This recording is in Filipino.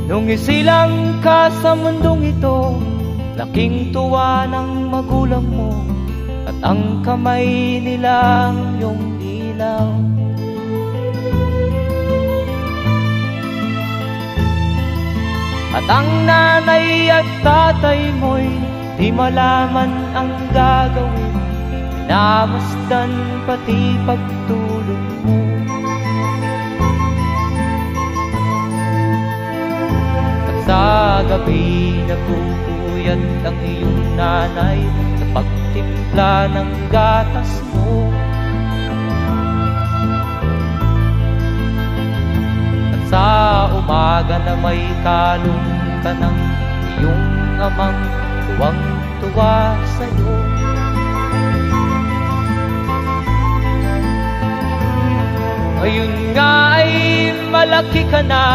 Nung isilang ka sa mundong ito, laking tuwa ng magulang mo, at ang kamay nila ang iyong ilaw. At ang nanay at tatay mo'y di malaman ang gagawin, namasdan pati pagtulog mo. At sa gabi nagpupuyat ang iyong nanay sa pagtimpla ng gatas mo. At sa umaga na may kalong ka ng iyong amang tuwang-tuwa sa'yo. Ngayon nga ay malaki ka na,